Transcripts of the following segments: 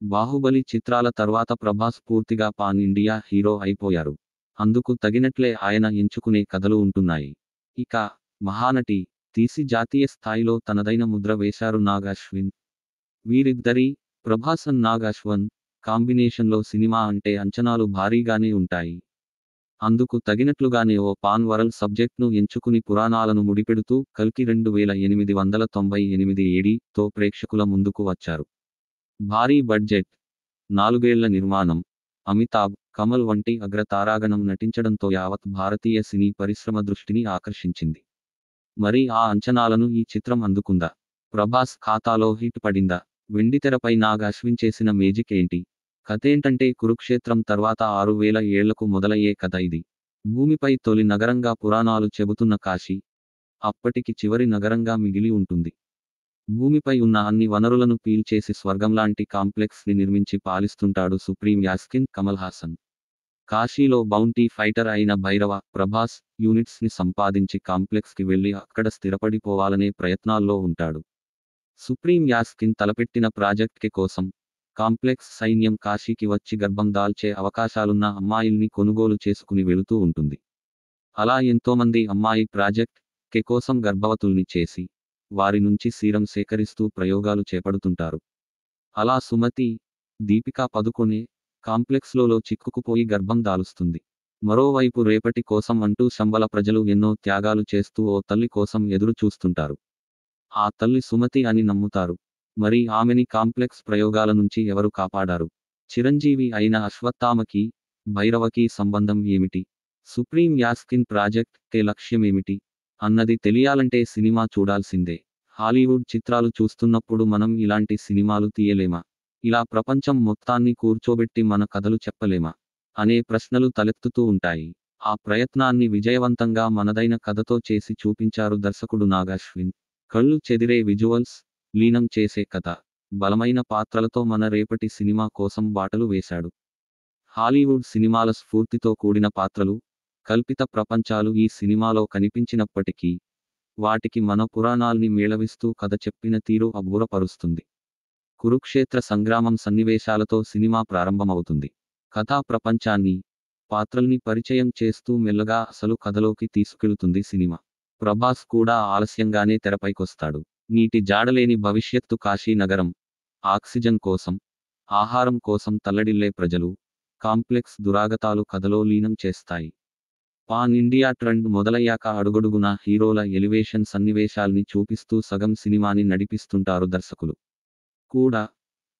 బాహుబలి చిత్రాల తర్వాత ప్రభాస్ పూర్తిగా పాన్ ఇండియా హీరో అయిపోయారు. అందుకు తగినట్లే ఆయన ఎంచుకునే కథలు ఉంటున్నాయి. ఇక మహానటి తీసి జాతీయ స్థాయిలో తనదైన ముద్ర వేశారు నాగ్ అశ్విన్. వీరిద్దరి ప్రభాస్ అండ్ నాగ్ అశ్వన్ కాంబినేషన్లో సినిమా అంటే అంచనాలు భారీగానే ఉంటాయి. అందుకు తగినట్లుగానే ఓ పాన్ వరల్డ్ సబ్జెక్ట్ను ఎంచుకుని పురాణాలను ముడిపెడుతూ కల్కి 2898 ఏడీతో ప్రేక్షకుల ముందుకు వచ్చారు. భారీ బడ్జెట్, 4 ఏళ్ల నిర్మాణం, అమితాబ్, కమల్ వంటి అగ్రతారాగణం నటించడంతో యావత్ భారతీయ సినీ పరిశ్రమ దృష్టిని ఆకర్షించింది. మరి ఆ అంచనాలను ఈ చిత్రం అందుకుందా? ప్రభాస్ ఖాతాలో హిట్ పడిందా? వెండితెరపై నాగ్ అశ్విన్ చేసిన మేజిక్ ఏంటి? కథేంటంటే కురుక్షేత్రం తర్వాత 6000 ఏళ్లకు మొదలయ్యే కథ ఇది. భూమిపై తొలి నగరంగా పురాణాలు చెబుతున్న కాశీ అప్పటికి చివరి నగరంగా మిగిలి ఉంటుంది. భూమిపై ఉన్న అన్ని వనరులను పీల్చేసి స్వర్గంలాంటి కాంప్లెక్స్ని నిర్మించి పాలిస్తుంటాడు సుప్రీం యాస్కిన్ కమల్ హాసన్. కాశీలో బౌంటీ ఫైటర్ అయిన భైరవ ప్రభాస్ యూనిట్స్ని సంపాదించి కాంప్లెక్స్కి వెళ్లి అక్కడ స్థిరపడిపోవాలనే ప్రయత్నాల్లో ఉంటాడు. సుప్రీం యాస్కిన్ తలపెట్టిన ప్రాజెక్ట్కి కోసం కాంప్లెక్స్ సైన్యం కాశీకి వచ్చి గర్భం దాల్చే అవకాశాలున్న అమ్మాయిల్ని కొనుగోలు చేసుకుని వెళుతూ ఉంటుంది. అలా ఎంతోమంది అమ్మాయి ప్రాజెక్ట్ కే కోసం గర్భవతుల్ని చేసి వారి నుంచి సీరం సేకరిస్తూ ప్రయోగాలు చేపడుతుంటారు. అలా సుమతి, దీపికా పదుకొనే కాంప్లెక్స్లో చిక్కుకుపోయి గర్భం దాలుస్తుంది. మరోవైపు రేపటి కోసం అంటూ శంబల ప్రజలు ఎన్నో త్యాగాలు చేస్తూ ఓ తల్లి కోసం ఎదురు చూస్తుంటారు. ఆ తల్లి సుమతి అని నమ్ముతారు. మరి ఆమెని కాంప్లెక్స్ ప్రయోగాల నుంచి ఎవరు కాపాడారు? చిరంజీవి అయిన అశ్వత్థామకి భైరవకి సంబంధం ఏమిటి? సుప్రీం యాస్కిన్ ప్రాజెక్ట్ కే లక్ష్యమేమిటి అన్నది తెలియాలంటే సినిమా చూడాల్సిందే. హాలీవుడ్ చిత్రాలు చూస్తున్నప్పుడు మనం ఇలాంటి సినిమాలు తీయలేమా? ఇలా ప్రపంచం మొత్తాన్ని కూర్చోబెట్టి మన కథలు చెప్పలేమా అనే ప్రశ్నలు తలెత్తుతూ ఉంటాయి. ఆ ప్రయత్నాన్ని విజయవంతంగా మనదైన కథతో చేసి చూపించారు దర్శకుడు నాగ్ అశ్విన్. కళ్ళు చెదిరే విజువల్స్, లీనం చేసే కథ, బలమైన పాత్రలతో మన రేపటి సినిమా కోసం బాటలు వేశాడు. హాలీవుడ్ సినిమాల స్ఫూర్తితో కూడిన పాత్రలు, కల్పిత ప్రపంచాలు ఈ సినిమాలో కనిపించినప్పటికీ వాటికి మన పురాణాల్ని మేళవిస్తూ కథ చెప్పిన తీరు అబ్బురపరుస్తుంది. కురుక్షేత్ర సంగ్రామం సన్నివేశాలతో సినిమా ప్రారంభమవుతుంది. కథా ప్రపంచాన్ని, పాత్రల్ని పరిచయం చేస్తూ మెల్లగా అసలు కథలోకి తీసుకెళుతుంది సినిమా. ప్రభాస్ కూడా ఆలస్యంగానే తెరపైకొస్తాడు. నీటి జాడలేని భవిష్యత్తు కాశీ నగరం, ఆక్సిజన్ కోసం, ఆహారం కోసం తల్లడిల్లే ప్రజలు, కాంప్లెక్స్ దురాగతాలు కథలో లీనం చేస్తాయి. పాన్ ఇండియా ట్రెండ్ మొదలయ్యాక అడుగడుగునా హీరోల ఎలివేషన్ సన్నివేశాల్ని చూపిస్తూ సగం సినిమాని నడిపిస్తుంటారు దర్శకులు కూడా.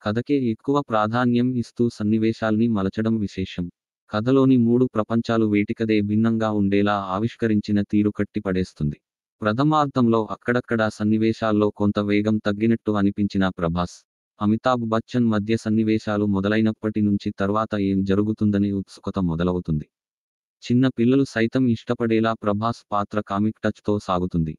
కథకే ఎక్కువ ప్రాధాన్యం ఇస్తూ సన్నివేశాల్ని మలచడం విశేషం. కథలోని 3 ప్రపంచాలు వేటికదే భిన్నంగా ఉండేలా ఆవిష్కరించిన తీరు కట్టిపడేస్తుంది. ప్రథమార్థంలో అక్కడక్కడా సన్నివేశాల్లో కొంత వేగం తగ్గినట్టు అనిపించిన ప్రభాస్, అమితాబ్ బచ్చన్ మధ్య సన్నివేశాలు మొదలైనప్పటి నుంచి తర్వాత ఏం జరుగుతుందనే ఉత్సుకత మొదలవుతుంది. చిన్న పిల్లలు సైతం ఇష్టపడేలా ప్రభాస్ పాత్ర కామిక్ టచ్తో సాగుతుంది.